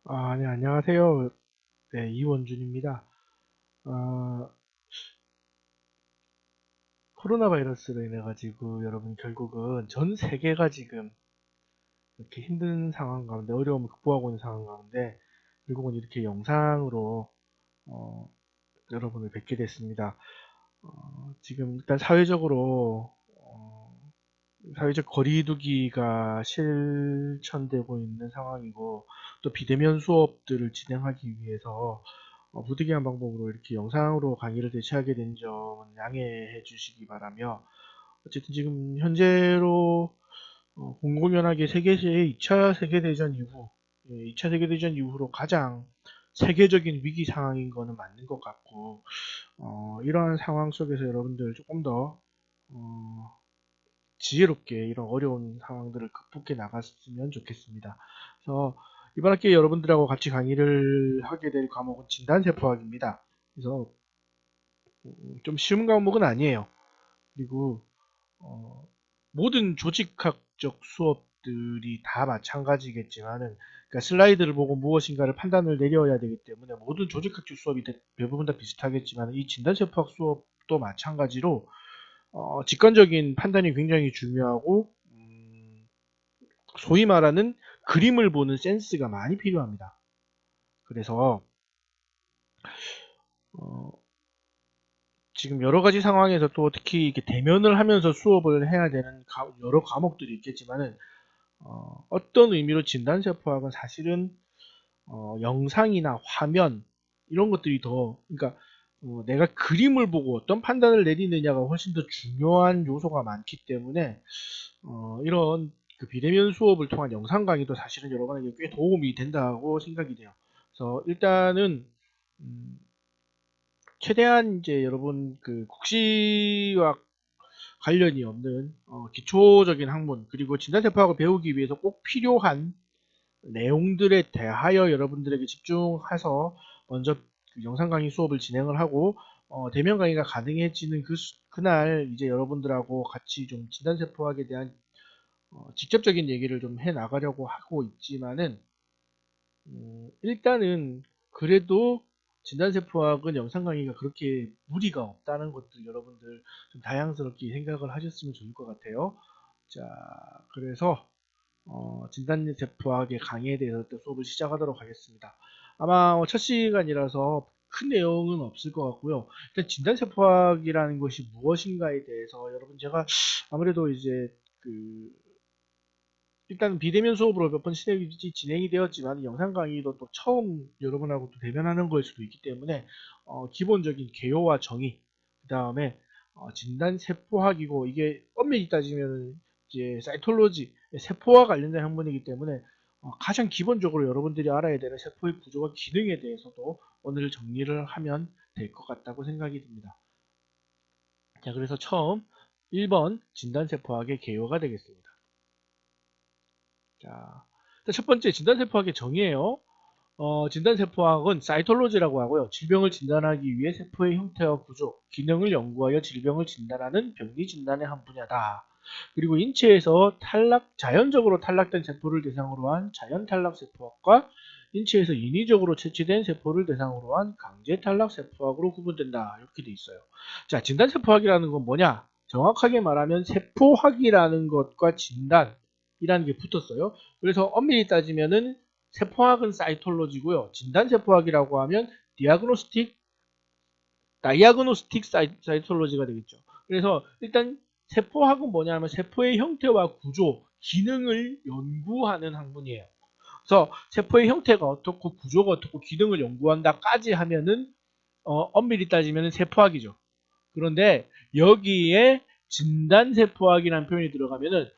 네, 안녕하세요. 네, 이원준입니다. 아, 코로나 바이러스로 인해 가지고 여러분 결국은 전 세계가 지금 이렇게 힘든 상황 가운데 어려움을 극복하고 있는 상황 가운데 결국은 이렇게 영상으로 어, 여러분을 뵙게 됐습니다. 지금 일단 사회적 거리두기가 실천되고 있는 상황이고 또 비대면 수업들을 진행하기 위해서 부득이한 방법으로 이렇게 영상으로 강의를 대체하게 된 점은 양해해 주시기 바라며 어쨌든 지금 현재로 공공연하게 세계의 2차 세계대전 이후 2차 세계대전 이후로 가장 세계적인 위기 상황인 거는 맞는 것 같고 이러한 상황 속에서 여러분들 조금 더 지혜롭게 이런 어려운 상황들을 극복해 나갔으면 좋겠습니다. 그래서 이번 학기에 여러분들하고 같이 강의를 하게 될 과목은 진단세포학입니다. 그래서 좀 쉬운 과목은 아니에요. 그리고 어, 모든 조직학적 수업들이 다 마찬가지겠지만은 그러니까 슬라이드를 보고 무엇인가를 판단을 내려야 되기 때문에 모든 조직학적 수업이 대부분 다 비슷하겠지만 이 진단세포학 수업도 마찬가지로 직관적인 판단이 굉장히 중요하고 소위 말하는 그림을 보는 센스가 많이 필요합니다. 그래서 어, 지금 여러 가지 상황에서 또 특히 이렇게 대면을 하면서 수업을 해야 되는 여러 과목들이 있겠지만은 어떤 의미로 진단세포학은 사실은 영상이나 화면 이런 것들이 더 그러니까 내가 그림을 보고 어떤 판단을 내리느냐가 훨씬 더 중요한 요소가 많기 때문에 이런 그 비대면 수업을 통한 영상 강의도 사실은 여러분에게 꽤 도움이 된다고 생각이 돼요. 그래서 일단은 음, 최대한 이제 여러분 그 국시와 관련이 없는 기초적인 학문 그리고 진단세포학을 배우기 위해서 꼭 필요한 내용들에 대하여 여러분들에게 집중해서 먼저 그 영상 강의 수업을 진행을 하고 대면 강의가 가능해지는 그날 이제 여러분들하고 같이 좀 진단세포학에 대한 직접적인 얘기를 좀 해 나가려고 하고 있지만은 일단은 그래도 진단세포학은 영상 강의가 그렇게 무리가 없다는 것들 여러분들 좀 다양스럽게 생각을 하셨으면 좋을 것 같아요. 자, 그래서 진단세포학의 강의에 대해서 또 수업을 시작하도록 하겠습니다. 아마 첫 시간이라서 큰 내용은 없을 것 같고요. 일단 진단세포학이라는 것이 무엇인가에 대해서 여러분 제가 아무래도 이제 그 일단 비대면 수업으로 몇 번 진행이 되었지만 영상 강의도 또 처음 여러분하고 또 대면하는 걸 수도 있기 때문에 기본적인 개요와 정의 그 다음에 진단 세포학이고 이게 엄밀히 따지면 이제 사이톨로지 세포와 관련된 학문이기 때문에 가장 기본적으로 여러분들이 알아야 되는 세포의 구조와 기능에 대해서도 오늘 정리를 하면 될 것 같다고 생각이 듭니다. 자, 그래서 처음 1번 진단세포학의 개요가 되겠습니다. 자, 첫 번째 진단세포학의 정의예요. 진단세포학은 사이톨로지라고 하고요. 질병을 진단하기 위해 세포의 형태와 구조, 기능을 연구하여 질병을 진단하는 병리 진단의 한 분야다. 그리고 인체에서 자연적으로 탈락된 세포를 대상으로 한 자연 탈락 세포학과 인체에서 인위적으로 채취된 세포를 대상으로 한 강제 탈락 세포학으로 구분된다. 이렇게 돼 있어요. 자, 진단세포학이라는 건 뭐냐? 정확하게 말하면 세포학이라는 것과 진단이라는 게 붙었어요. 그래서 엄밀히 따지면은 세포학은 사이톨로지고요. 진단세포학이라고 하면 디아그노스틱, 다이아그노스틱 사이톨로지가 되겠죠. 그래서 일단 세포학은 뭐냐면 세포의 형태와 구조, 기능을 연구하는 학문이에요. 그래서 세포의 형태가 어떻고 구조가 어떻고 기능을 연구한다까지 하면은 엄밀히 따지면 세포학이죠. 그런데 여기에 진단세포학이라는 표현이 들어가면은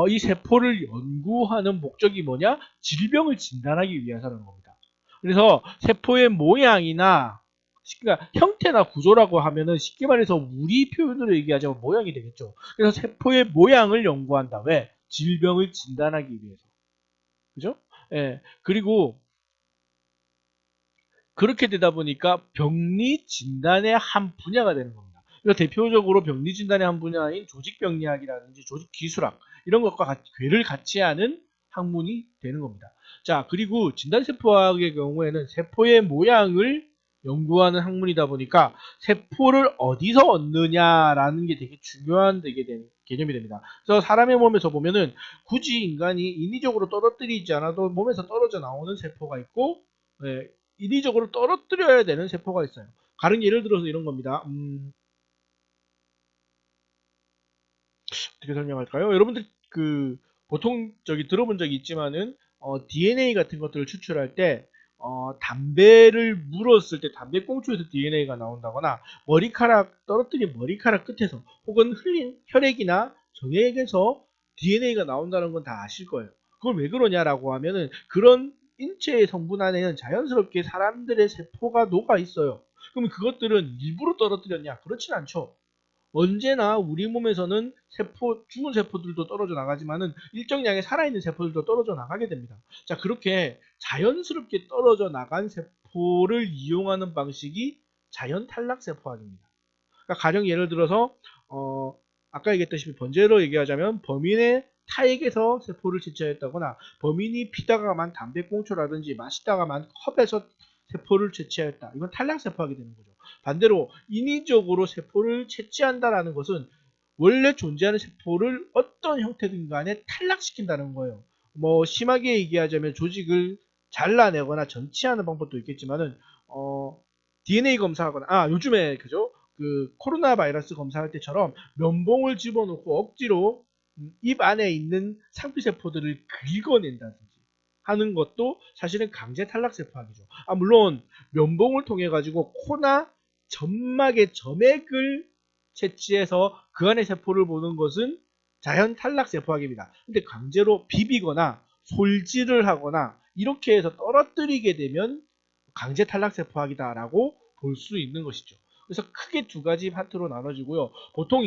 이 세포를 연구하는 목적이 뭐냐? 질병을 진단하기 위해서라는 겁니다. 그래서 세포의 모양이나 그러니까 형태나 구조라고 하면은 쉽게 말해서 우리 표현으로 얘기하자면 모양이 되겠죠. 그래서 세포의 모양을 연구한다. 왜? 질병을 진단하기 위해서. 그죠? 예. 그리고 그렇게 되다 보니까 병리 진단의 한 분야가 되는 겁니다. 그래서 대표적으로 병리 진단의 한 분야인 조직병리학이라든지 조직기술학 이런 것과 괴를 같이 하는 학문이 되는 겁니다. 자, 그리고 진단세포학의 경우에는 세포의 모양을 연구하는 학문이다 보니까 세포를 어디서 얻느냐라는 게 되게 중요한 개념이 됩니다. 그래서 사람의 몸에서 보면은 굳이 인간이 인위적으로 떨어뜨리지 않아도 몸에서 떨어져 나오는 세포가 있고, 인위적으로 떨어뜨려야 되는 세포가 있어요. 다른 예를 들어서 이런 겁니다. 어떻게 설명할까요? 여러분들 보통 들어본 적이 있지만은 DNA 같은 것들을 추출할 때 담배를 물었을 때 담배꽁초에서 DNA가 나온다거나 떨어뜨린 머리카락 끝에서 혹은 흘린 혈액이나 정액에서 DNA가 나온다는 건 다 아실 거예요. 그걸 왜 그러냐라고 하면은 그런 인체의 성분 안에는 자연스럽게 사람들의 세포가 녹아 있어요. 그럼 그것들은 일부러 떨어뜨렸냐? 그렇진 않죠. 언제나 우리 몸에서는 죽은 세포들도 떨어져 나가지만은 일정량의 살아있는 세포들도 떨어져 나가게 됩니다. 자, 그렇게 자연스럽게 떨어져 나간 세포를 이용하는 방식이 자연 탈락 세포학입니다. 그러니까 가령 예를 들어서 아까 얘기했다시피 번제로 얘기하자면 범인의 타액에서 세포를 채취하였다거나 범인이 피다가만 담배꽁초라든지 마시다가만 컵에서 세포를 채취하였다. 이건 탈락 세포학이 되는 거죠. 반대로 인위적으로 세포를 채취한다라는 것은 원래 존재하는 세포를 어떤 형태든 간에 탈락시킨다는 거예요. 뭐 심하게 얘기하자면 조직을 잘라내거나 전치하는 방법도 있겠지만은 DNA 검사하거나 요즘에 그죠? 코로나 바이러스 검사할 때처럼 면봉을 집어넣고 억지로 입 안에 있는 상피세포들을 긁어낸다든지 하는 것도 사실은 강제 탈락세포학이죠. 물론 면봉을 통해 가지고 코나 점막의 점액을 채취해서 그 안에 세포를 보는 것은 자연 탈락세포학입니다. 근데 강제로 비비거나 솔질을 하거나 이렇게 해서 떨어뜨리게 되면 강제 탈락세포학이다라고 볼 수 있는 것이죠. 그래서 크게 두 가지 파트로 나눠지고요. 보통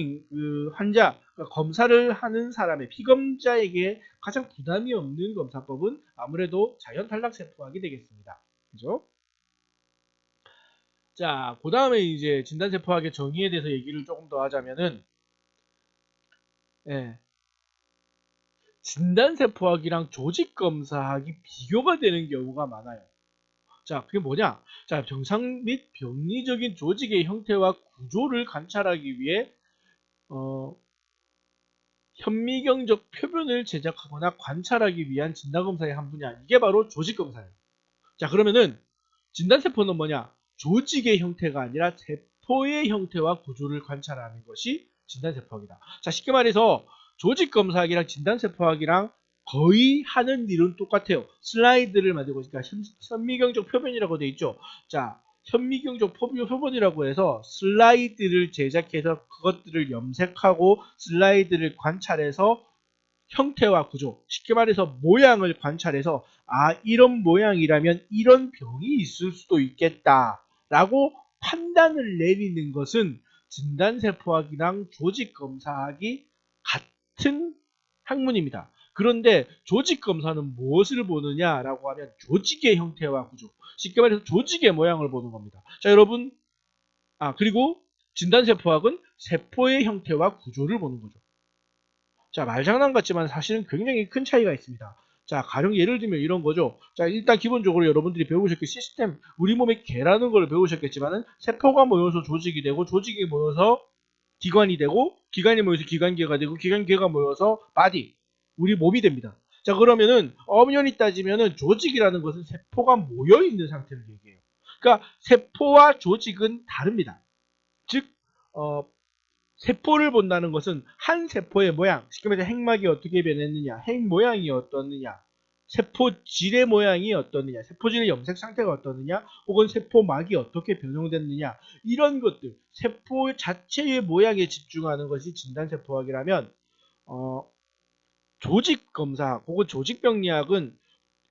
환자, 그러니까 검사를 하는 사람의 피검자에게 가장 부담이 없는 검사법은 아무래도 자연 탈락세포학이 되겠습니다. 그죠? 자, 그 다음에 이제 진단세포학의 정의에 대해서 얘기를 조금 더 하자면은, 예, 진단세포학이랑 조직검사학이 비교가 되는 경우가 많아요. 자, 그게 뭐냐? 자, 병상 및 병리적인 조직의 형태와 구조를 관찰하기 위해 현미경적 표본을 제작하거나 관찰하기 위한 진단검사의 한 분야. 이게 바로 조직검사예요. 자, 그러면은 진단세포는 뭐냐? 조직의 형태가 아니라 세포의 형태와 구조를 관찰하는 것이 진단세포학이다. 자, 쉽게 말해서 조직검사학이랑 진단세포학이랑 거의 하는 일은 똑같아요. 슬라이드를 만들고 있으니까 현미경적 표본이라고 되어 있죠. 자, 현미경적 표본이라고 해서 슬라이드를 제작해서 그것들을 염색하고 슬라이드를 관찰해서 형태와 구조, 쉽게 말해서 모양을 관찰해서 이런 모양이라면 이런 병이 있을 수도 있겠다라고 판단을 내리는 것은 진단세포학이랑 조직검사학이 같은 학문입니다. 그런데 조직검사는 무엇을 보느냐라고 하면 조직의 형태와 구조, 쉽게 말해서 조직의 모양을 보는 겁니다. 자, 여러분, 그리고 진단세포학은 세포의 형태와 구조를 보는 거죠. 자, 말장난 같지만 사실은 굉장히 큰 차이가 있습니다. 자, 가령 예를 들면 이런 거죠. 자, 일단 기본적으로 여러분들이 배우셨을 시스템, 우리 몸에 개라는 걸 배우셨겠지만은 세포가 모여서 조직이 되고 조직이 모여서 기관이 되고 기관이 모여서 기관계가 되고 기관계가 모여서 바디, 우리 몸이 됩니다. 자, 그러면은 엄연히 따지면은 조직이라는 것은 세포가 모여 있는 상태를 얘기해요. 그러니까 세포와 조직은 다릅니다. 즉, 세포를 본다는 것은 한 세포의 모양, 쉽게 말해서 핵막이 어떻게 변했느냐, 핵 모양이 어떻느냐, 세포질의 모양이 어떻느냐, 세포질의 염색 상태가 어떻느냐, 혹은 세포막이 어떻게 변형됐느냐, 이런 것들, 세포 자체의 모양에 집중하는 것이 진단세포학이라면 조직검사학 혹은 조직병리학은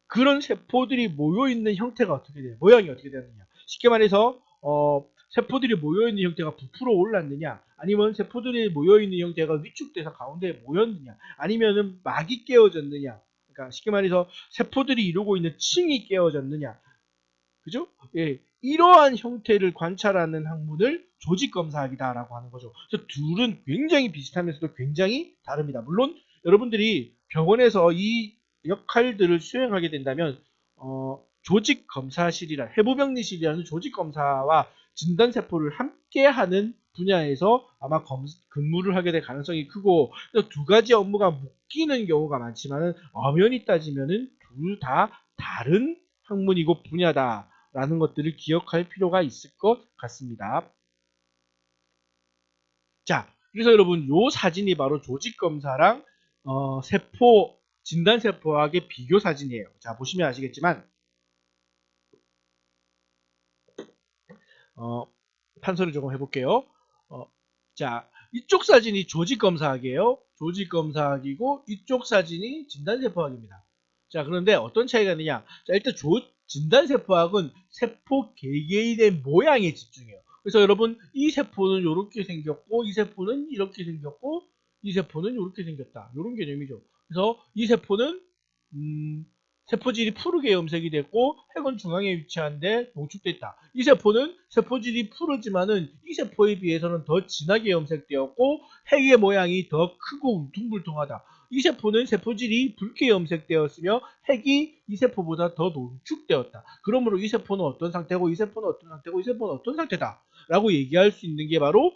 그런 세포들이 모여있는 형태가 어떻게 돼요? 모양이 어떻게 되느냐. 쉽게 말해서 세포들이 모여있는 형태가 부풀어 올랐느냐, 아니면 세포들이 모여있는 형태가 위축돼서 가운데에 모였느냐, 아니면은 막이 깨어졌느냐, 그러니까 쉽게 말해서 세포들이 이루고 있는 층이 깨어졌느냐, 그죠? 예, 이러한 형태를 관찰하는 학문을 조직검사학이다라고 하는 거죠. 그래서 둘은 굉장히 비슷하면서도 굉장히 다릅니다. 물론 여러분들이 병원에서 이 역할들을 수행하게 된다면 조직검사실이란 해부병리실이라는 조직검사와 진단세포를 함께하는 분야에서 아마 근무를 하게 될 가능성이 크고, 두 가지 업무가 묶이는 경우가 많지만은 엄연히 따지면은 둘 다 다른 학문이고 분야다라는 것들을 기억할 필요가 있을 것 같습니다. 자, 그래서 여러분 요 사진이 바로 조직검사랑 세포 진단세포학의 비교 사진이에요. 자, 보시면 아시겠지만 어, 판서를 조금 해볼게요. 어, 자, 이쪽 사진이 조직검사학이에요. 조직검사학이고 이쪽 사진이 진단세포학입니다. 자, 그런데 어떤 차이가 있느냐? 자, 일단 진단세포학은 세포 개개인의 모양에 집중해요. 그래서 여러분 이 세포는 이렇게 생겼고 이 세포는 이렇게 생겼고 이 세포는 이렇게 생겼다. 이런 개념이죠. 그래서 이 세포는 세포질이 푸르게 염색이 됐고 핵은 중앙에 위치한데 농축돼 있다. 이 세포는 세포질이 푸르지만은 이 세포에 비해서는 더 진하게 염색되었고 핵의 모양이 더 크고 울퉁불퉁하다. 이 세포는 세포질이 붉게 염색되었으며 핵이 이 세포보다 더 농축되었다. 그러므로 이 세포는 어떤 상태고 이 세포는 어떤 상태고 이 세포는 어떤 상태다 라고 얘기할 수 있는 게 바로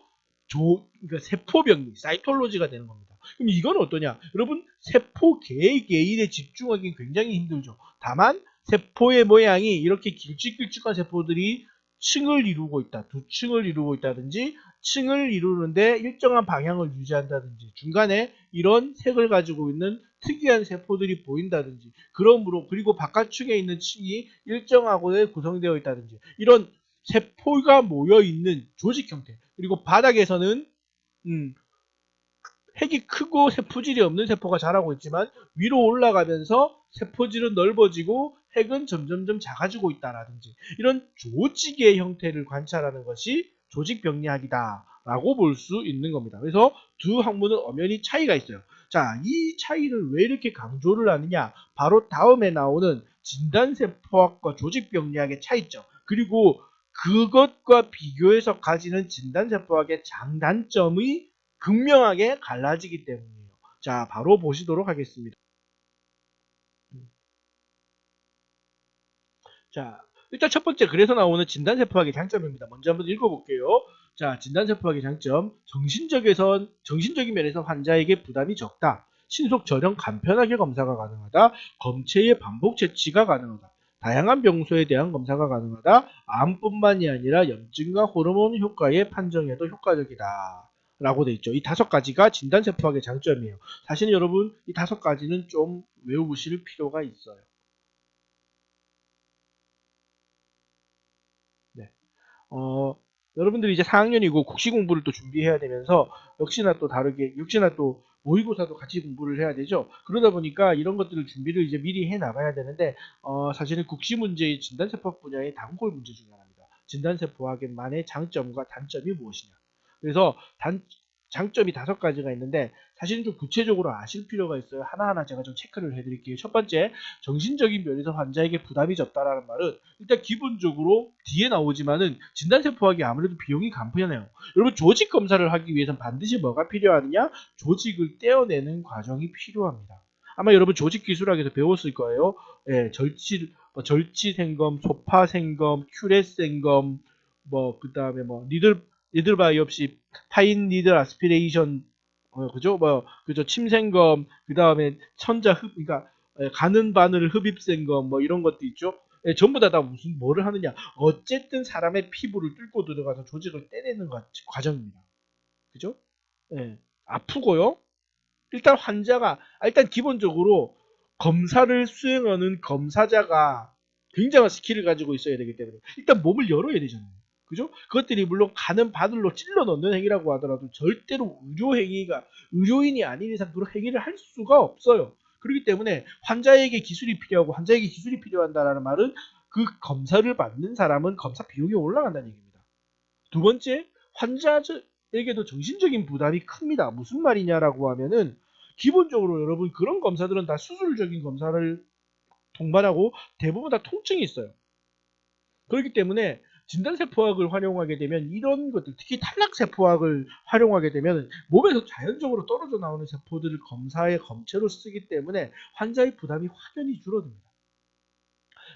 그러니까 세포병리, 사이톨로지가 되는 겁니다. 그럼 이건 어떠냐? 여러분, 세포 개개인에 집중하기 굉장히 힘들죠. 다만 세포의 모양이 이렇게 길쭉길쭉한 세포들이 층을 이루고 있다. 두 층을 이루고 있다든지 층을 이루는데 일정한 방향을 유지한다든지 중간에 이런 색을 가지고 있는 특이한 세포들이 보인다든지 그러므로 그리고 바깥쪽에 있는 층이 일정하게 구성되어 있다든지 이런 세포가 모여 있는 조직 형태 그리고 바닥에서는 핵이 크고 세포질이 없는 세포가 자라고 있지만 위로 올라가면서 세포질은 넓어지고 핵은 점점점 작아지고 있다라든지 이런 조직의 형태를 관찰하는 것이 조직병리학이다 라고 볼 수 있는 겁니다. 그래서 두 학문은 엄연히 차이가 있어요. 자, 이 차이를 왜 이렇게 강조를 하느냐? 바로 다음에 나오는 진단세포학과 조직병리학의 차이점 그리고 그것과 비교해서 가지는 진단세포학의 장단점이 극명하게 갈라지기 때문이에요. 자, 바로 보시도록 하겠습니다. 자, 일단 첫 번째 그래서 나오는 진단세포학의 장점입니다. 먼저 한번 읽어볼게요. 자, 진단세포학의 장점. 정신적인 면에서 환자에게 부담이 적다. 신속 저렴 간편하게 검사가 가능하다. 검체의 반복 채취가 가능하다. 다양한 병소에 대한 검사가 가능하다. 암뿐만이 아니라 염증과 호르몬 효과의 판정에도 효과적이다. 라고 돼 있죠. 이 5가지가 진단세포학의 장점이에요. 사실 여러분 이 5가지는 좀 외우실 필요가 있어요. 네. 여러분들이 이제 4학년이고 국시 공부를 또 준비해야 되면서 역시나 또 다르게 역시나 또 모의고사도 같이 공부를 해야 되죠. 그러다 보니까 이런 것들을 준비를 이제 미리 해 나가야 되는데 사실은 국시 문제의 진단세포학 분야의 단골 문제 중에 하나입니다. 진단세포학만의 장점과 단점이 무엇이냐. 그래서 장점이 5가지가 있는데 사실은 좀 구체적으로 아실 필요가 있어요. 하나하나 제가 좀 체크를 해드릴게요. 첫 번째, 정신적인 면에서 환자에게 부담이 적다라는 말은 일단 기본적으로 뒤에 나오지만은 진단세포학이 아무래도 비용이 간편해요. 여러분 조직 검사를 하기 위해서는 반드시 뭐가 필요하느냐? 조직을 떼어내는 과정이 필요합니다. 아마 여러분 조직기술학에서 배웠을 거예요. 예, 절치생검, 소파생검, 큐렛생검, 뭐 그다음에 뭐 니들 바이옵시, 파인 니들 아스피레이션, 그죠? 뭐 그죠? 침생검, 그다음에 그러니까 가는 바늘 흡입생검, 뭐 이런 것도 있죠. 예, 전부 다 무슨 뭐를 하느냐? 어쨌든 사람의 피부를 뚫고 들어가서 조직을 떼내는 과정입니다. 그죠? 예, 아프고요. 일단 기본적으로 검사를 수행하는 검사자가 굉장한 스킬을 가지고 있어야 되기 때문에 일단 몸을 열어야 되잖아요. 그죠? 그것들이 물론 가는 바늘로 찔러 넣는 행위라고 하더라도 절대로 의료인이 아닌 이상 그런 행위를 할 수가 없어요. 그렇기 때문에 환자에게 기술이 필요하고 환자에게 기술이 필요한다라는 말은 그 검사를 받는 사람은 검사 비용이 올라간다는 얘기입니다. 두 번째, 환자에게도 정신적인 부담이 큽니다. 무슨 말이냐라고 하면은 기본적으로 여러분 그런 검사들은 다 수술적인 검사를 동반하고 대부분 다 통증이 있어요. 그렇기 때문에 진단세포학을 활용하게 되면 이런 것들, 특히 탈락세포학을 활용하게 되면 몸에서 자연적으로 떨어져 나오는 세포들을 검사의 검체로 쓰기 때문에 환자의 부담이 확연히 줄어듭니다.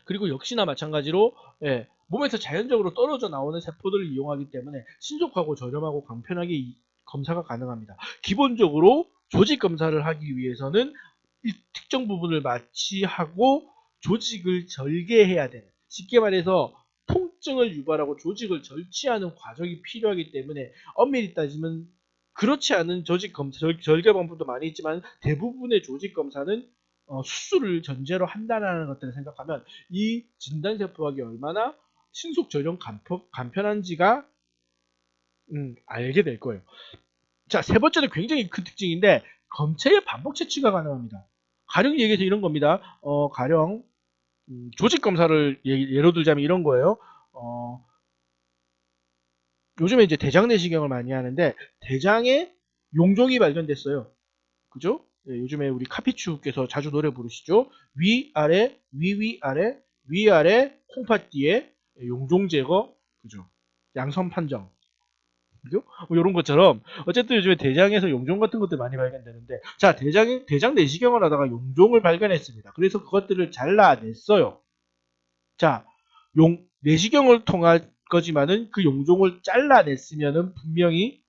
그리고 역시나 마찬가지로 몸에서 자연적으로 떨어져 나오는 세포들을 이용하기 때문에 신속하고 저렴하고 간편하게 검사가 가능합니다. 기본적으로 조직 검사를 하기 위해서는 이 특정 부분을 마취하고 조직을 절개해야 되는, 쉽게 말해서 통증을 유발하고 조직을 절취하는 과정이 필요하기 때문에 엄밀히 따지면 그렇지 않은 조직 검사, 절개 방법도 많이 있지만 대부분의 조직 검사는 수술을 전제로 한다는 것들을 생각하면 이 진단세포학이 얼마나 신속 저렴 간편한지가 알게 될 거예요. 자, 세 번째는 굉장히 큰 특징인데 검체의 반복 채취가 가능합니다. 가령 얘기해서 이런 겁니다. 가령 조직 검사를 예로 들자면 이런 거예요. 요즘에 이제 대장 내시경을 많이 하는데 대장에 용종이 발견됐어요. 그죠? 요즘에 우리 카피추께서 자주 노래 부르시죠. 위아래, 위위아래, 위아래, 콩팥뒤에 용종 제거, 그죠? 양선 판정. 그죠? 뭐 이런 것처럼 어쨌든 요즘에 대장에서 용종 같은 것들 많이 발견되는데, 자, 대장 내시경을 하다가 용종을 발견했습니다. 그래서 그것들을 잘라냈어요. 자, 내시경을 통할 거지만은 그 용종을 잘라냈으면은 분명히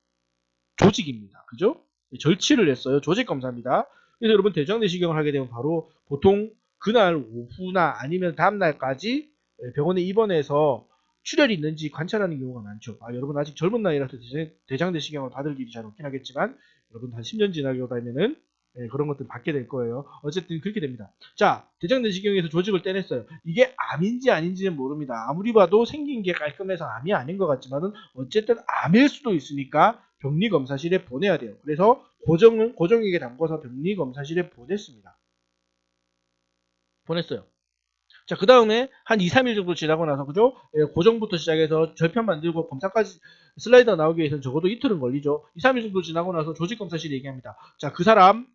조직입니다. 그죠? 절치를 했어요. 조직 검사입니다. 그래서 여러분 대장 내시경을 하게 되면 바로 보통 그날 오후나 아니면 다음날까지 병원에 입원해서 출혈이 있는지 관찰하는 경우가 많죠. 여러분 아직 젊은 나이라서 대장 내시경을 받을 일이 잘 없긴 하겠지만 여러분 한 10년 지나고 다니면은 그런 것들 받게 될 거예요. 어쨌든 그렇게 됩니다. 자, 대장 내시경에서 조직을 떼냈어요. 이게 암인지 아닌지는 모릅니다. 아무리 봐도 생긴 게 깔끔해서 암이 아닌 것 같지만은 어쨌든 암일 수도 있으니까 병리검사실에 보내야 돼요. 그래서 고정액에 담궈서 병리검사실에 보냈습니다. 보냈어요. 자, 그 다음에 한 2, 3일 정도 지나고 나서, 그죠? 고정부터 시작해서 절편 만들고 검사까지 슬라이더 나오기 위해서는 적어도 이틀은 걸리죠. 2, 3일 정도 지나고 나서 조직검사실에 얘기합니다. 자, 그 사람,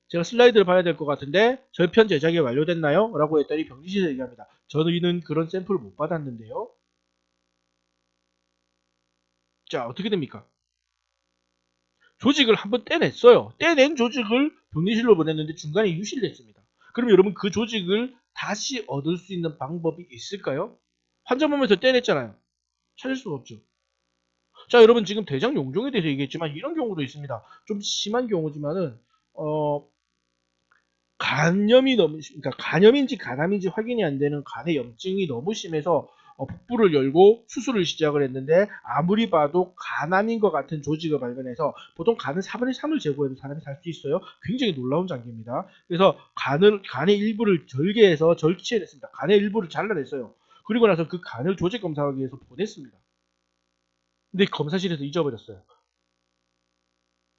제가 슬라이드를 봐야 될 것 같은데, 절편 제작이 완료됐나요? 라고 했더니 병리실에 얘기합니다. 저희는 그런 샘플을 못 받았는데요. 자, 어떻게 됩니까? 조직을 한번 떼냈어요. 떼낸 조직을 병리실로 보냈는데 중간에 유실됐습니다. 그럼 여러분 그 조직을 다시 얻을 수 있는 방법이 있을까요? 환자 몸에서 떼냈잖아요. 찾을 수가 없죠. 자, 여러분 지금 대장 용종에 대해서 얘기했지만 이런 경우도 있습니다. 좀 심한 경우지만은 간염이 너무 그러니까 간염인지 간암인지 확인이 안 되는 간의 염증이 너무 심해서 복부를 열고 수술을 시작을 했는데 아무리 봐도 간암인 것 같은 조직을 발견해서 보통 간은 4분의 3을 제거해도 사람이 살 수 있어요. 굉장히 놀라운 장기입니다. 그래서 간의 일부를 절개해서 절취해냈습니다. 간의 일부를 잘라냈어요. 그리고 나서 그 간을 조직 검사하기 위해서 보냈습니다. 근데 검사실에서 잊어버렸어요.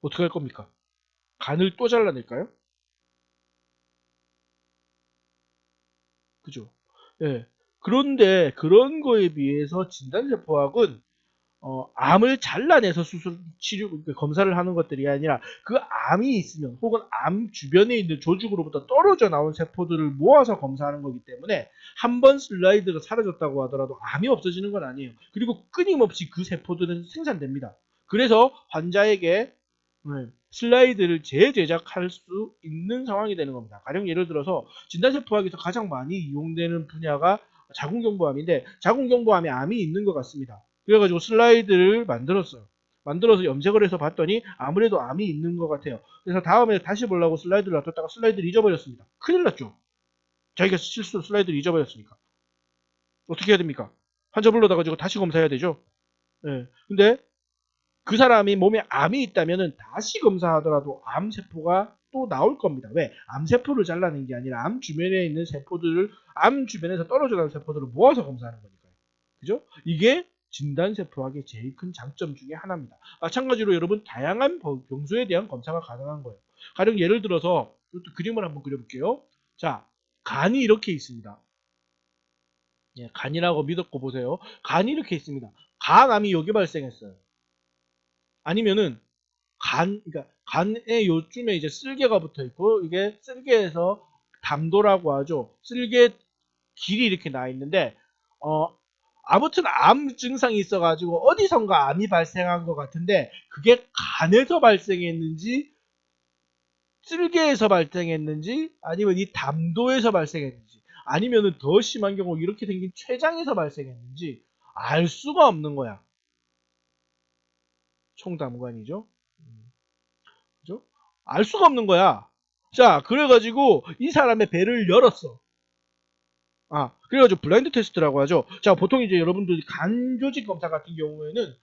어떻게 할 겁니까? 간을 또 잘라낼까요? 그죠? 예. 그런데 그런 거에 비해서 진단세포학은 암을 잘라내서 수술 치료 검사를 하는 것들이 아니라 그 암이 있으면 혹은 암 주변에 있는 조직으로부터 떨어져 나온 세포들을 모아서 검사하는 거기 때문에 한 번 슬라이드가 사라졌다고 하더라도 암이 없어지는 건 아니에요. 그리고 끊임없이 그 세포들은 생산됩니다. 그래서 환자에게 슬라이드를 재제작할 수 있는 상황이 되는 겁니다. 가령 예를 들어서 진단세포학에서 가장 많이 이용되는 분야가 자궁경부암인데 자궁경부암에 암이 있는 것 같습니다. 그래가지고 슬라이드를 만들었어요. 만들어서 염색을 해서 봤더니 아무래도 암이 있는 것 같아요. 그래서 다음에 다시 보려고 슬라이드를 놔뒀다가 슬라이드를 잊어버렸습니다. 큰일 났죠. 자기가 실수로 슬라이드를 잊어버렸으니까. 어떻게 해야 됩니까? 환자 불러다 가지고 다시 검사해야 되죠. 근데 그 사람이 몸에 암이 있다면 다시 검사하더라도 암세포가 또 나올 겁니다. 왜? 암세포를 잘라낸 게 아니라 암 주변에 있는 세포들을, 암 주변에서 떨어져 나온 세포들을 모아서 검사하는 거니까요. 그죠? 이게 진단세포학의 제일 큰 장점 중에 하나입니다. 마찬가지로 여러분 다양한 병소에 대한 검사가 가능한 거예요. 가령 예를 들어서 이것도 그림을 한번 그려볼게요. 자, 간이 이렇게 있습니다. 간이라고 믿었고 보세요. 간이 이렇게 있습니다. 간암이 여기 발생했어요. 아니면은 그러니까 간의 요쯤에 이제 쓸개가 붙어 있고 이게 쓸개에서 담도라고 하죠. 쓸개 길이 이렇게 나 있는데 아무튼 암 증상이 있어가지고 어디선가 암이 발생한 것 같은데 그게 간에서 발생했는지 쓸개에서 발생했는지 아니면 이 담도에서 발생했는지 아니면은 더 심한 경우 이렇게 생긴 췌장에서 발생했는지 알 수가 없는 거야. 총담관이죠. 그죠? 알 수가 없는 거야. 자, 그래가지고 이 사람의 배를 열었어. 그래가지고 블라인드 테스트라고 하죠. 자, 보통 이제 여러분들이 간 조직 검사 같은 경우에는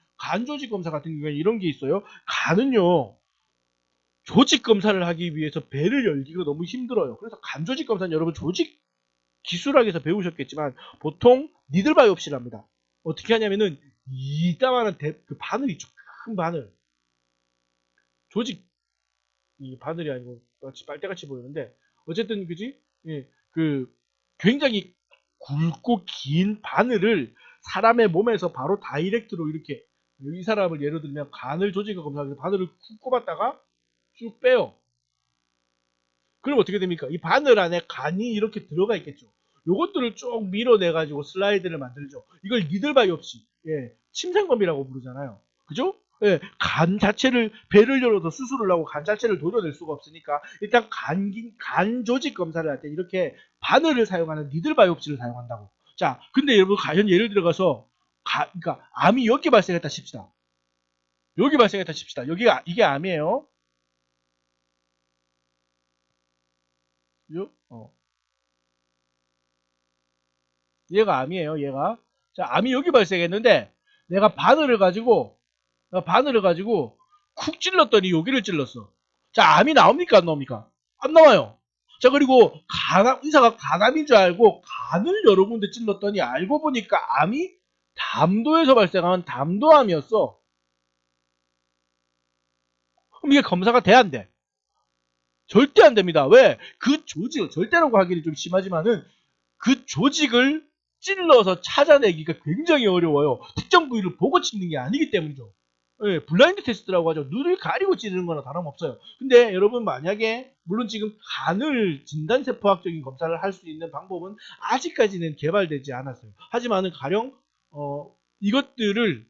이런 게 있어요. 간은요, 조직 검사를 하기 위해서 배를 열기가 너무 힘들어요. 그래서 간 조직 검사는 여러분 조직 기술학에서 배우셨겠지만 보통 니들 바이옵시를 합니다. 어떻게 하냐면은 이따만한 그 바늘 있죠. 큰 바늘. 조직 이 바늘이 아니고 마치 빨대같이 보이는데 어쨌든 그지? 예, 그 굉장히 굵고 긴 바늘을 사람의 몸에서 바로 다이렉트로 이렇게 이 사람을 예를 들면 간을 조직을 검사해서 바늘을 쿡 꼽았다가 쭉 빼요. 그럼 어떻게 됩니까? 이 바늘 안에 간이 이렇게 들어가 있겠죠. 요것들을 쭉 밀어내가지고 슬라이드를 만들죠. 이걸 니들바이옵시, 침생검이라고 부르잖아요. 그죠? 예, 간 자체를, 배를 열어서 수술을 하고 간 자체를 도려낼 수가 없으니까 일단 간 조직 검사를 할 때 이렇게 바늘을 사용하는 니들바이옵시를 사용한다고. 자, 근데 여러분, 과연 예를 들어가서, 그러니까 암이 여기 발생했다 칩시다. 여기 발생했다 칩시다. 이게 암이에요. 얘가 암이에요, 얘가. 자, 암이 여기 발생했는데, 내가 바늘을 가지고 쿡 찔렀더니 여기를 찔렀어. 자, 암이 나옵니까, 안 나옵니까? 안 나와요. 자, 그리고 의사가 간암인 줄 알고 간을 여러 군데 찔렀더니 알고 보니까 암이 담도에서 발생한 담도암이었어. 그럼 이게 검사가 돼, 안 돼? 절대 안 됩니다. 왜? 그 조직을, 절대라고 하기는 좀 심하지만은 그 조직을 찔러서 찾아내기가 굉장히 어려워요. 특정 부위를 보고 찔는 게 아니기 때문이죠. 블라인드 테스트라고 하죠. 눈을 가리고 찌르는 거나 다름없어요. 근데 여러분 만약에 물론 지금 간을 진단세포학적인 검사를 할 수 있는 방법은 아직까지는 개발되지 않았어요. 하지만은 가령 이것들을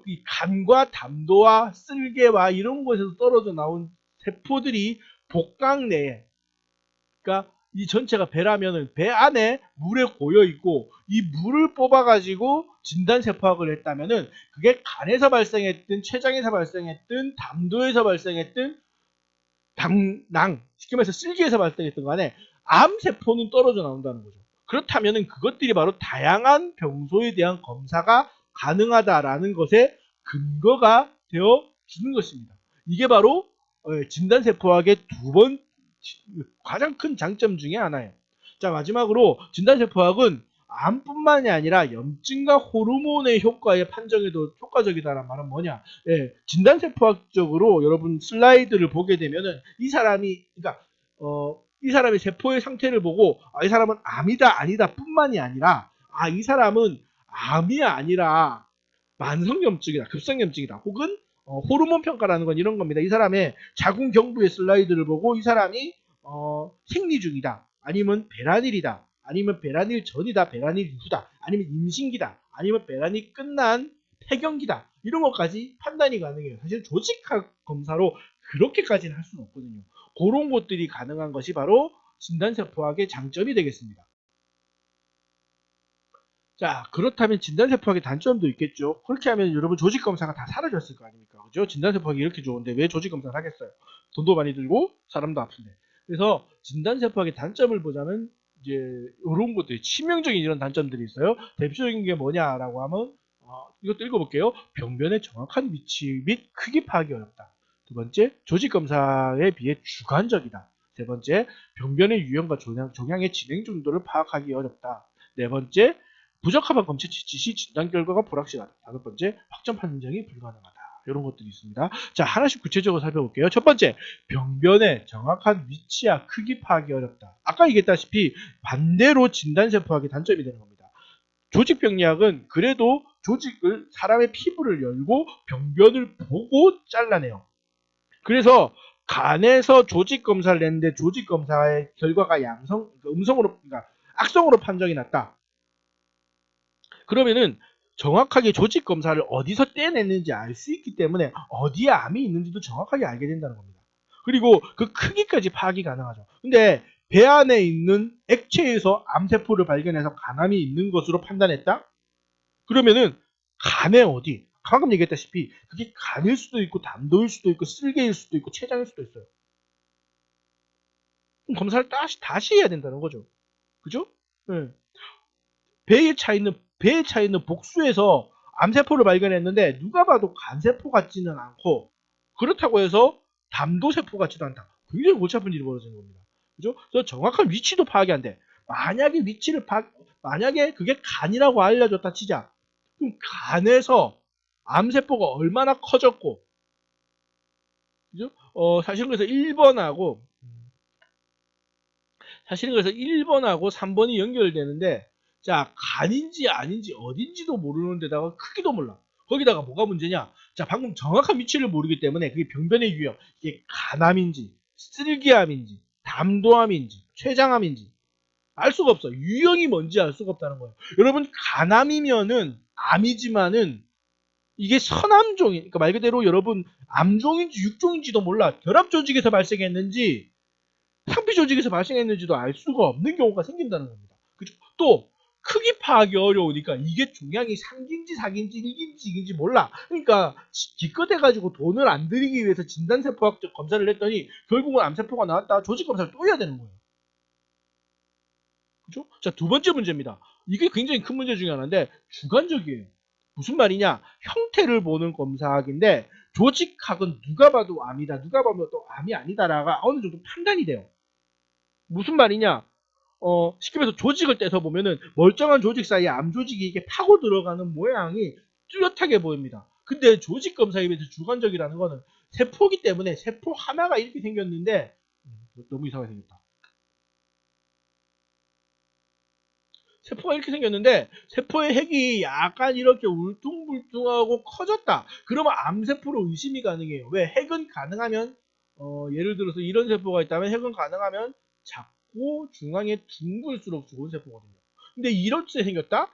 이 간과 담도와 쓸개와 이런 곳에서 떨어져 나온 세포들이 복강 내에, 그러니까 이 전체가 배라면은 배 안에 물에 고여 있고 이 물을 뽑아가지고 진단세포학을 했다면은 그게 간에서 발생했든 췌장에서 발생했든 담도에서 발생했든 쉽게 말해서 쓸기에서 발생했던 간에 암세포는 떨어져 나온다는 거죠. 그렇다면은 그것들이 바로 다양한 병소에 대한 검사가 가능하다라는 것에 근거가 되어 주는 것입니다. 이게 바로 진단세포학의 가장 큰 장점 중에 하나예요. 자, 마지막으로 진단세포학은 암뿐만이 아니라 염증과 호르몬의 효과의 판정에도 효과적이다라는 말은 뭐냐? 진단세포학적으로 여러분 슬라이드를 보게 되면은 이 사람의 세포의 상태를 보고 이 사람은 암이다 아니다 뿐만이 아니라 이 사람은 암이 아니라 만성염증이다, 급성염증이다, 혹은 호르몬 평가라는 건 이런 겁니다. 이 사람의 자궁 경부의 슬라이드를 보고 이 사람이 생리 중이다, 아니면 배란일이다, 아니면 배란일 전이다, 배란일 이후다, 아니면 임신기다, 아니면 배란이 끝난 폐경기다, 이런 것까지 판단이 가능해요. 사실 조직학 검사로 그렇게까지는 할 수는 없거든요. 그런 것들이 가능한 것이 바로 진단세포학의 장점이 되겠습니다. 자, 그렇다면 진단세포학의 단점도 있겠죠. 그렇게 하면 여러분 조직검사가 다 사라졌을 거 아닙니까? 그죠? 진단세포학이 이렇게 좋은데 왜 조직검사를 하겠어요? 돈도 많이 들고 사람도 아픈데. 그래서 진단세포학의 단점을 보자면 이제 이런 것들이 치명적인 이런 단점들이 있어요. 대표적인 게 뭐냐라고 하면 이것도 읽어볼게요. 병변의 정확한 위치 및 크기 파악이 어렵다. 두 번째, 조직검사에 비해 주관적이다. 세 번째, 병변의 유형과 종양의 진행 정도를 파악하기 어렵다. 네 번째, 부적합한 검체 지시 진단 결과가 불확실하다. 다섯 번째, 확정 판정이 불가능하다. 이런 것들이 있습니다. 자, 하나씩 구체적으로 살펴볼게요. 첫 번째, 병변의 정확한 위치와 크기 파악이 어렵다. 아까 얘기했다시피 반대로 진단세포학의 단점이 되는 겁니다. 조직병리학은 그래도 사람의 피부를 열고 병변을 보고 잘라내요. 그래서 간에서 조직검사를 냈는데 조직검사의 결과가 음성으로, 그러니까 악성으로 판정이 났다. 그러면은 정확하게 조직 검사를 어디서 떼냈는지 알 수 있기 때문에 어디에 암이 있는지도 정확하게 알게 된다는 겁니다. 그리고 그 크기까지 파악이 가능하죠. 근데 배 안에 있는 액체에서 암세포를 발견해서 간암이 있는 것으로 판단했다? 그러면은 간에 어디? 방금 얘기했다시피 그게 간일 수도 있고 담도일 수도 있고 쓸개일 수도 있고 췌장일 수도 있어요. 그럼 검사를 다시 해야 된다는 거죠. 그죠? 네. 배에 차 있는 복수에서 암세포를 발견했는데 누가 봐도 간세포 같지는 않고 그렇다고 해서 담도세포 같지도 않다. 굉장히 골치 아픈 일이 벌어지는 겁니다. 그죠? 그래서 정확한 위치도 파악이 안 돼. 만약에 그게 간이라고 알려줬다 치자. 그럼 간에서 암세포가 얼마나 커졌고, 그죠? 사실은 그래서 1번하고 3번이 연결되는데, 자, 간인지 아닌지 어딘지도 모르는 데다가 크기도 몰라. 거기다가 뭐가 문제냐? 자, 방금 정확한 위치를 모르기 때문에 그게 병변의 유형, 이게 간암인지, 쓸기암인지, 담도암인지, 췌장암인지 알 수가 없어. 유형이 뭔지 알 수가 없다는 거예요. 여러분, 간암이면은 암이지만은 이게 선암종이, 그러니까 말 그대로 여러분 암종인지 육종인지도 몰라. 결합 조직에서 발생했는지 상피 조직에서 발생했는지도 알 수가 없는 경우가 생긴다는 겁니다. 그죠? 또 크기 파악이 어려우니까 이게 종양이 상기인지 사기인지 일기인지 이긴지 몰라. 그러니까 기껏해가지고 돈을 안 들이기 위해서 진단세포학적 검사를 했더니 결국은 암세포가 나왔다. 조직 검사를 또 해야 되는 거예요. 그죠? 자, 두 번째 문제입니다. 이게 굉장히 큰 문제 중에 하나인데 주관적이에요. 무슨 말이냐? 형태를 보는 검사학인데 조직학은 누가 봐도 암이다, 누가 봐도 또 암이 아니다라가 어느 정도 판단이 돼요. 무슨 말이냐? 쉽게 말해서 조직을 떼서 보면은 멀쩡한 조직 사이에 암 조직이 이게 파고 들어가는 모양이 뚜렷하게 보입니다. 근데 조직 검사에 비해서 주관적이라는 거는 세포기 때문에 세포 하나가 이렇게 생겼는데 너무 이상하게 생겼다. 세포가 이렇게 생겼는데 세포의 핵이 약간 이렇게 울퉁불퉁하고 커졌다. 그러면 암세포로 의심이 가능해요. 왜? 핵은 가능하면 예를 들어서 이런 세포가 있다면 핵은 가능하면 작고 중앙에 둥글수록 좋은 세포거든요. 근데 이렇게 생겼다?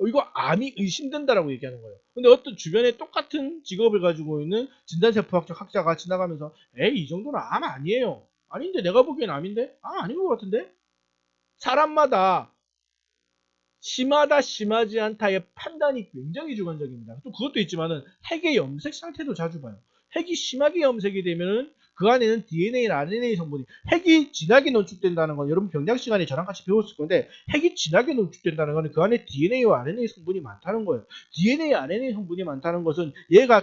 이거 암이 의심된다라고 얘기하는 거예요. 근데 어떤 주변에 똑같은 직업을 가지고 있는 진단세포학적 학자가 지나가면서 에이 이 정도는 암 아니에요. 아닌데 내가 보기엔 암인데? 아닌 것 같은데? 사람마다 심하다 심하지 않다의 판단이 굉장히 주관적입니다. 또 그것도 있지만은 핵의 염색 상태도 자주 봐요. 핵이 심하게 염색이 되면은 그 안에는 DNA나 RNA 성분이 핵이 진하게 농축된다는 건 여러분 경량 시간에 저랑 같이 배웠을 건데 핵이 진하게 농축된다는 건 그 안에 DNA와 RNA 성분이 많다는 거예요. DNA, RNA 성분이 많다는 것은 얘가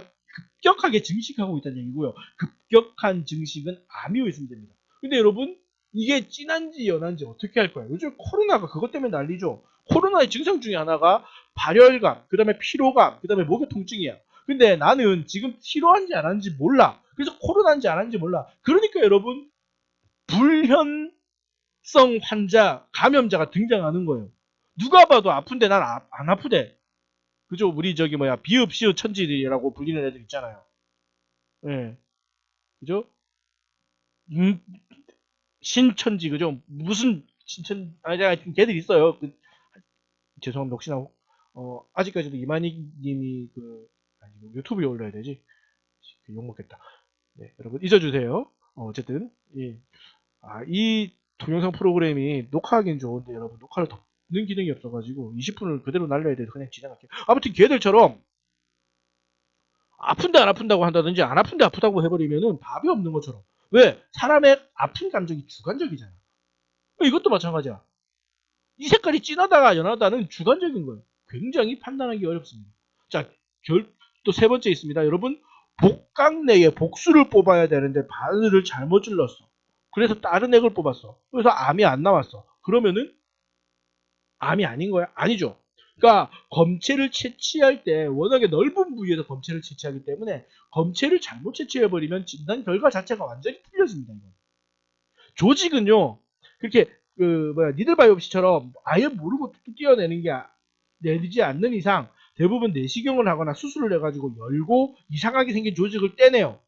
급격하게 증식하고 있다는 얘기고요. 급격한 증식은 암이 의심됩니다. 근데 여러분 이게 진한지 연한지 어떻게 할 거야? 요즘 코로나가 그것 때문에 난리죠. 코로나의 증상 중에 하나가 발열감, 그 다음에 피로감, 그 다음에 목의 통증이야. 근데 나는 지금 치료한지 안 한지 몰라. 그래서 코로나인지 안 한지 몰라. 그러니까 여러분 불현성 환자, 감염자가 등장하는 거예요. 누가 봐도 아픈데 난 안 아프대. 그죠? 우리 저기 뭐야 비읍 시읍 천지라고 불리는 애들 있잖아요. 예, 그죠? 음, 신천지 그죠? 무슨 신천 하여튼 걔들 있어요. 죄송합니다. 혹시나 아직까지도 이만희님이 유튜브에 올려야 되지? 욕 먹겠다. 네, 여러분 잊어주세요. 어쨌든 이 동영상 프로그램이 녹화하기는 좋은데 여러분 녹화를 덮는 기능이 없어가지고 20분을 그대로 날려야 돼서 그냥 진행할게요. 아무튼 걔들처럼 아픈데 안 아픈다고 한다든지 안 아픈데 아프다고 해버리면은 답이 없는 것처럼. 왜? 사람의 아픈 감정이 주관적이잖아. 이것도 마찬가지야. 이 색깔이 진하다가 연하다는 주관적인 거예요. 굉장히 판단하기 어렵습니다. 자, 또 세 번째 있습니다. 여러분, 복각 내에 복수를 뽑아야 되는데 바늘을 잘못 찔렀어. 그래서 다른 액을 뽑았어. 그래서 암이 안 나왔어. 그러면은 암이 아닌 거야? 아니죠. 그러니까 검체를 채취할 때 워낙에 넓은 부위에서 검체를 채취하기 때문에 검체를 잘못 채취해버리면 진단 결과 자체가 완전히 틀려집니다. 조직은요, 그렇게 니들 바이옵시처럼 아예 모르고 뚝뚝 띄어내는 게 내리지 않는 이상 대부분 내시경을 하거나 수술을 해가지고 열고 이상하게 생긴 조직을 떼내요.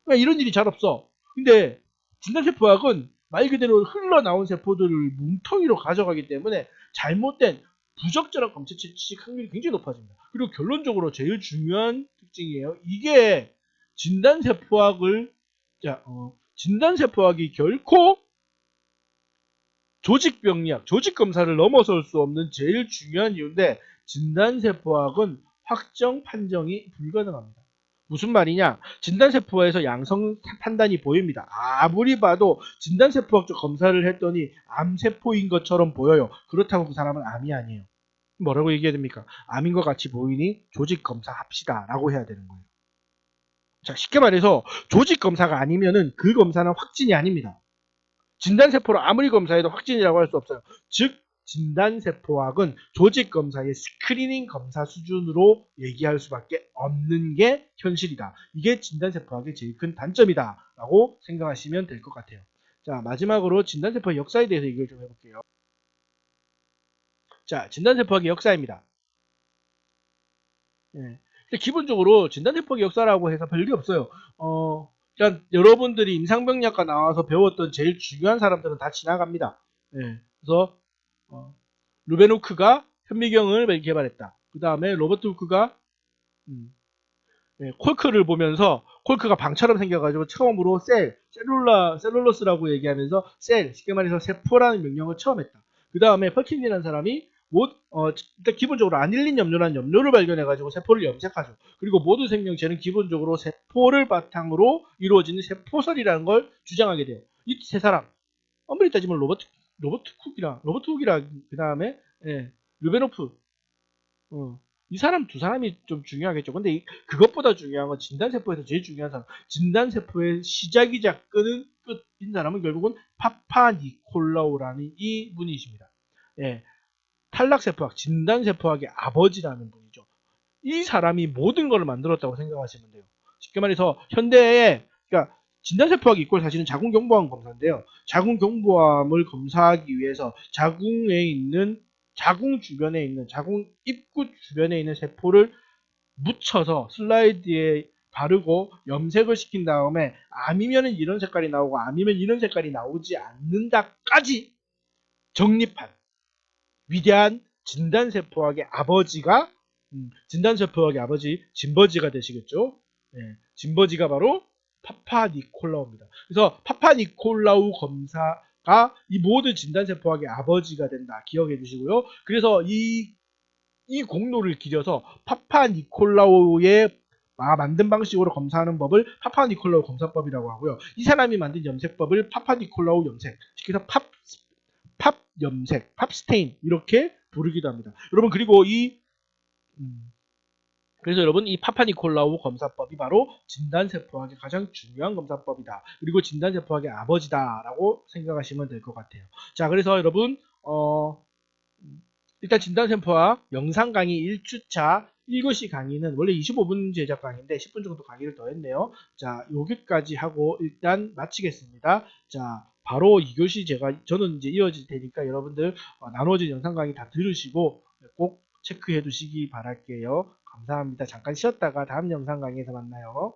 그러니까 이런 일이 잘 없어. 근데 진단세포학은 말 그대로 흘러나온 세포들을 뭉텅이로 가져가기 때문에 잘못된 부적절한 검체 채취 확률이 굉장히 높아집니다. 그리고 결론적으로 제일 중요한 특징이에요. 이게 진단세포학을 진단세포학이 결코 조직병리학, 조직검사를 넘어설 수 없는 제일 중요한 이유인데 진단세포학은 확정 판정이 불가능합니다. 무슨 말이냐? 진단세포에서 양성 판단이 보입니다. 아무리 봐도 진단세포학적 검사를 했더니 암세포인 것처럼 보여요. 그렇다고 그 사람은 암이 아니에요. 뭐라고 얘기해야 됩니까? 암인 것 같이 보이니 조직검사 합시다 라고 해야 되는 거예요. 자, 쉽게 말해서 조직검사가 아니면은 그 검사는 확진이 아닙니다. 진단세포로 아무리 검사해도 확진이라고 할 수 없어요. 즉 진단세포학은 조직검사의 스크리닝 검사 수준으로 얘기할 수밖에 없는 게 현실이다. 이게 진단세포학의 제일 큰 단점이다 라고 생각하시면 될 것 같아요. 자, 마지막으로 진단세포의 역사에 대해서 얘기를 좀 해볼게요. 자, 진단세포학의 역사입니다. 예. 기본적으로 진단세포학의 역사라고 해서 별게 없어요. 그러니까 여러분들이 임상병리학과 나와서 배웠던 제일 중요한 사람들은 다 지나갑니다. 예. 그래서 루벤 후크가 현미경을 개발했다. 그 다음에 로버트 후크가 콜크를 보면서 콜크가 방처럼 생겨가지고 처음으로 셀룰러스라고 얘기하면서 쉽게 말해서 세포라는 명령을 처음 했다. 그 다음에 퍼킨이라는 사람이 일단 기본적으로 아닐린 염료라는 염료를 발견해가지고 세포를 염색하죠. 그리고 모든 생명체는 기본적으로 세포를 바탕으로 이루어지는 세포설이라는 걸 주장하게 돼요. 이 세 사람, 엄밀히 따지면 로버트 훅이랑 그 다음에 르베노프, 이 사람 두 사람이 좀 중요하겠죠. 근데 그것보다 중요한 건 진단세포에서 제일 중요한 사람, 진단세포의 시작이자 끝인 사람은 결국은 파파니콜라우라는 이 분이십니다. 예, 탈락세포학, 진단세포학의 아버지라는 분이죠. 이 사람이 모든 걸 만들었다고 생각하시면 돼요. 쉽게 말해서 현대에, 그러니까 진단세포학이 이꼴 사실은 자궁경부암 검사인데요. 자궁경부암을 검사하기 위해서 자궁 주변에 있는 자궁 입구 주변에 있는 세포를 묻혀서 슬라이드에 바르고 염색을 시킨 다음에 암이면 이런 색깔이 나오고 암이면 이런 색깔이 나오지 않는다까지 정립한 위대한 진단세포학의 아버지가 진단세포학의 아버지 진버지가 되시겠죠. 진버지가 바로 파파니콜라우입니다. 그래서 파파니콜라우 검사가 이 모든 진단세포학의 아버지가 된다. 기억해 주시고요. 그래서 이 공로를 기려서 파파니콜라우의 만든 방식으로 검사하는 법을 파파니콜라우 검사법이라고 하고요. 이 사람이 만든 염색법을 파파니콜라우 염색, 그래서 팝 염색, 팝 스테인 이렇게 부르기도 합니다. 여러분 그리고 그래서 여러분 이 파파니콜라우 검사법이 바로 진단세포학의 가장 중요한 검사법이다. 그리고 진단세포학의 아버지다라고 생각하시면 될 것 같아요. 자, 그래서 여러분 일단 진단세포학 영상 강의 1주차 1교시 강의는 원래 25분 제작 강의인데 10분 정도 강의를 더 했네요. 자, 여기까지 하고 일단 마치겠습니다. 자, 바로 2교시 저는 이제 이어질 테니까 여러분들 나눠진 영상 강의 다 들으시고 꼭 체크해 두시기 바랄게요. 감사합니다. 잠깐 쉬었다가 다음 영상 강의에서 만나요.